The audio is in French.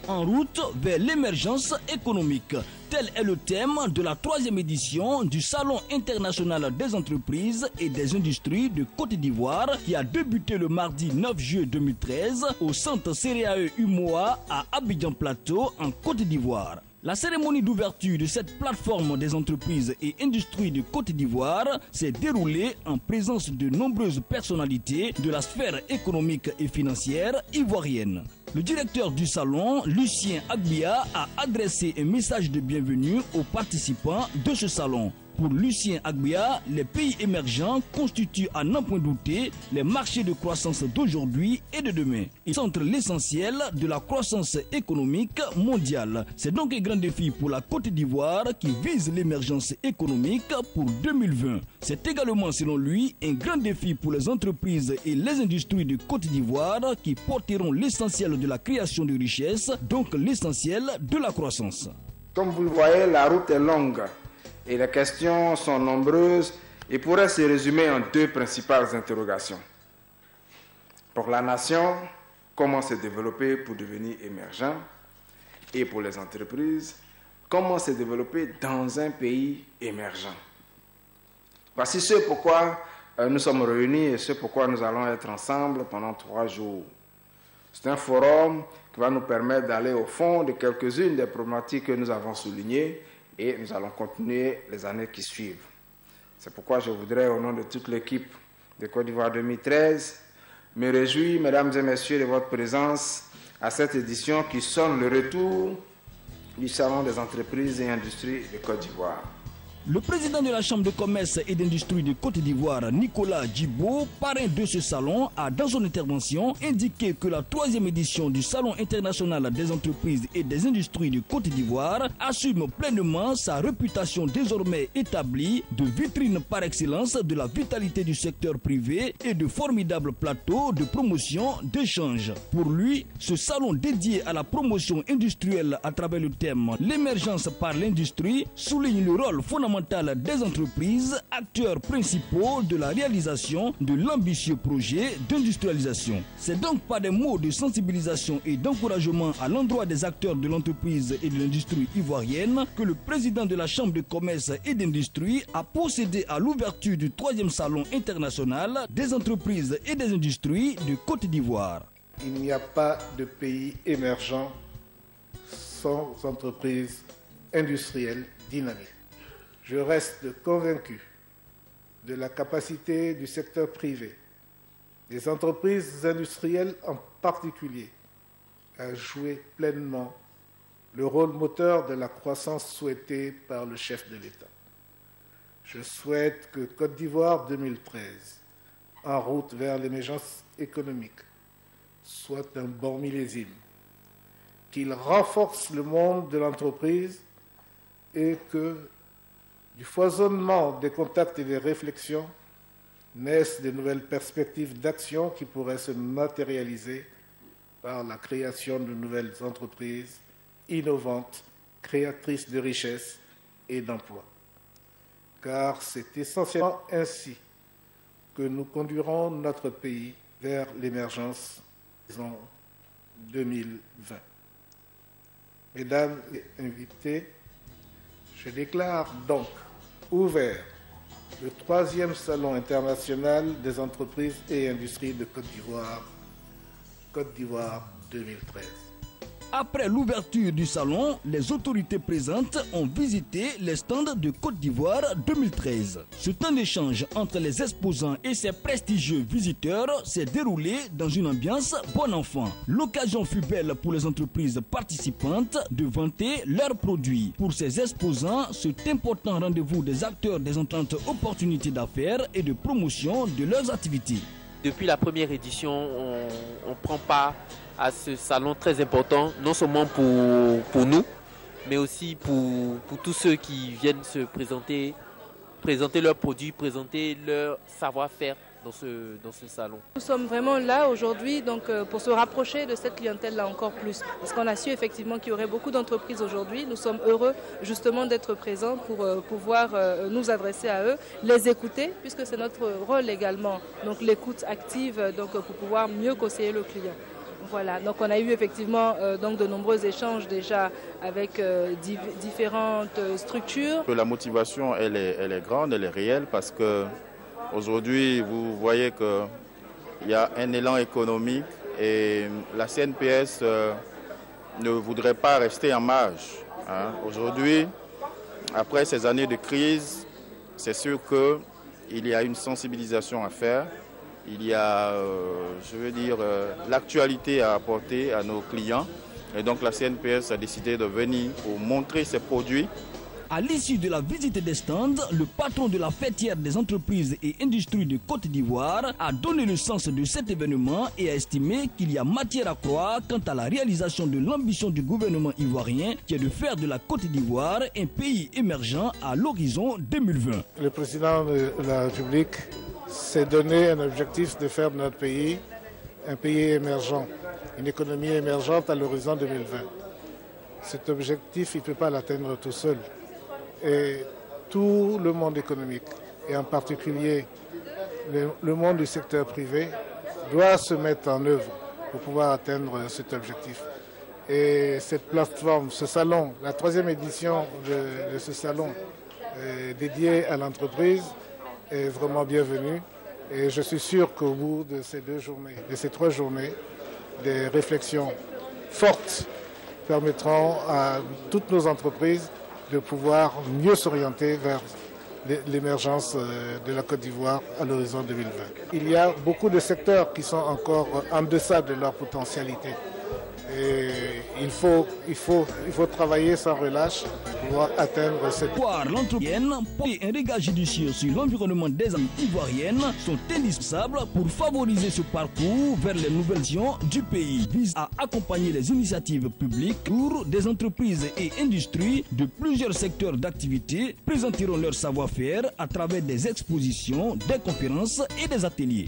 En route vers l'émergence économique. Tel est le thème de la 3e édition du Salon international des entreprises et des industries de Côte d'Ivoire qui a débuté le mardi 9 juillet 2013 au centre CRAE UMOA à Abidjan Plateau en Côte d'Ivoire. La cérémonie d'ouverture de cette plateforme des entreprises et industries de Côte d'Ivoire s'est déroulée en présence de nombreuses personnalités de la sphère économique et financière ivoirienne. Le directeur du salon, Lucien Agbia, a adressé un message de bienvenue aux participants de ce salon. Pour Lucien Agbia, les pays émergents constituent à n'en point douter les marchés de croissance d'aujourd'hui et de demain. Ils centrent l'essentiel de la croissance économique mondiale. C'est donc un grand défi pour la Côte d'Ivoire qui vise l'émergence économique pour 2020. C'est également, selon lui, un grand défi pour les entreprises et les industries de Côte d'Ivoire qui porteront l'essentiel de la création de richesses, donc l'essentiel de la croissance. Comme vous le voyez, la route est longue. Et les questions sont nombreuses et pourraient se résumer en 2 principales interrogations. Pour la nation, comment se développer pour devenir émergent? Et pour les entreprises, comment se développer dans un pays émergent? Voici ce pourquoi nous sommes réunis et ce pourquoi nous allons être ensemble pendant 3 jours. C'est un forum qui va nous permettre d'aller au fond de quelques-unes des problématiques que nous avons soulignées et nous allons continuer les années qui suivent. C'est pourquoi je voudrais, au nom de toute l'équipe de Côte d'Ivoire 2013, me réjouir, mesdames et messieurs, de votre présence à cette édition qui sonne le retour du Salon des entreprises et industries de Côte d'Ivoire. Le président de la Chambre de commerce et d'industrie de Côte d'Ivoire, Nicolas Djibo, parrain de ce salon, a dans son intervention indiqué que la 3e édition du Salon international des entreprises et des industries de Côte d'Ivoire assume pleinement sa réputation désormais établie de vitrine par excellence de la vitalité du secteur privé et de formidable plateau de promotion d'échange. Pour lui, ce salon dédié à la promotion industrielle à travers le thème « L'émergence par l'industrie » souligne le rôle fondamental des entreprises, acteurs principaux de la réalisation de l'ambitieux projet d'industrialisation. C'est donc par des mots de sensibilisation et d'encouragement à l'endroit des acteurs de l'entreprise et de l'industrie ivoirienne que le président de la Chambre de commerce et d'industrie a procédé à l'ouverture du 3e Salon international des entreprises et des industries de Côte d'Ivoire. Il n'y a pas de pays émergent sans entreprises industrielles dynamiques. Je reste convaincu de la capacité du secteur privé, des entreprises industrielles en particulier, à jouer pleinement le rôle moteur de la croissance souhaitée par le chef de l'État. Je souhaite que Côte d'Ivoire 2013, en route vers l'émergence économique, soit un bon millésime, qu'il renforce le monde de l'entreprise et que du foisonnement des contacts et des réflexions naissent de nouvelles perspectives d'action qui pourraient se matérialiser par la création de nouvelles entreprises innovantes, créatrices de richesses et d'emplois. Car c'est essentiellement ainsi que nous conduirons notre pays vers l'émergence en 2020. Mesdames et invités, je déclare donc ouvert le 3e Salon international des entreprises et industries de Côte d'Ivoire 2013. Après l'ouverture du salon, les autorités présentes ont visité les stands de Côte d'Ivoire 2013. Ce temps d'échange entre les exposants et ces prestigieux visiteurs s'est déroulé dans une ambiance bon enfant. L'occasion fut belle pour les entreprises participantes de vanter leurs produits. Pour ces exposants, cet important rendez-vous des acteurs des ententes opportunités d'affaires et de promotion de leurs activités. Depuis la première édition, on prend part à ce salon très important, non seulement pour nous, mais aussi pour tous ceux qui viennent se présenter leurs produits, présenter leur savoir-faire dans ce salon. Nous sommes vraiment là aujourd'hui pour se rapprocher de cette clientèle-là encore plus. Parce qu'on a su effectivement qu'il y aurait beaucoup d'entreprises aujourd'hui. Nous sommes heureux justement d'être présents pour pouvoir nous adresser à eux, les écouter, puisque c'est notre rôle également. Donc l'écoute active pour pouvoir mieux conseiller le client. Voilà, donc on a eu effectivement donc de nombreux échanges déjà avec différentes structures. La motivation, elle est grande, elle est réelle parce que aujourd'hui, vous voyez qu'il y a un élan économique et la CNPS ne voudrait pas rester en marge. Hein. Aujourd'hui, après ces années de crise, c'est sûr qu'il y a une sensibilisation à faire. Il y a, l'actualité à apporter à nos clients. Et donc la CNPS a décidé de venir pour montrer ses produits. À l'issue de la visite des stands, le patron de la fêtière des entreprises et industries de Côte d'Ivoire a donné le sens de cet événement et a estimé qu'il y a matière à croire quant à la réalisation de l'ambition du gouvernement ivoirien qui est de faire de la Côte d'Ivoire un pays émergent à l'horizon 2020. Le président de la République s'est donné un objectif de faire de notre pays un pays émergent, une économie émergente à l'horizon 2020. Cet objectif, il ne peut pas l'atteindre tout seul. Et tout le monde économique, et en particulier le monde du secteur privé, doit se mettre en œuvre pour pouvoir atteindre cet objectif. Et cette plateforme, ce salon, la 3e édition de ce salon dédié à l'entreprise est vraiment bienvenue. Et je suis sûr qu'au bout de ces 3 journées, des réflexions fortes permettront à toutes nos entreprises de pouvoir mieux s'orienter vers l'émergence de la Côte d'Ivoire à l'horizon 2020. Il y a beaucoup de secteurs qui sont encore en deçà de leur potentialité. Et il faut travailler sans relâche pour pouvoir atteindre cette... L'entrepreneuriat et un regard judicieux sur l'environnement des amies ivoiriennes sont indispensables pour favoriser ce parcours vers les nouvelles visions du pays. Vise à accompagner les initiatives publiques pour des entreprises et industries de plusieurs secteurs d'activité présenteront leur savoir-faire à travers des expositions, des conférences et des ateliers.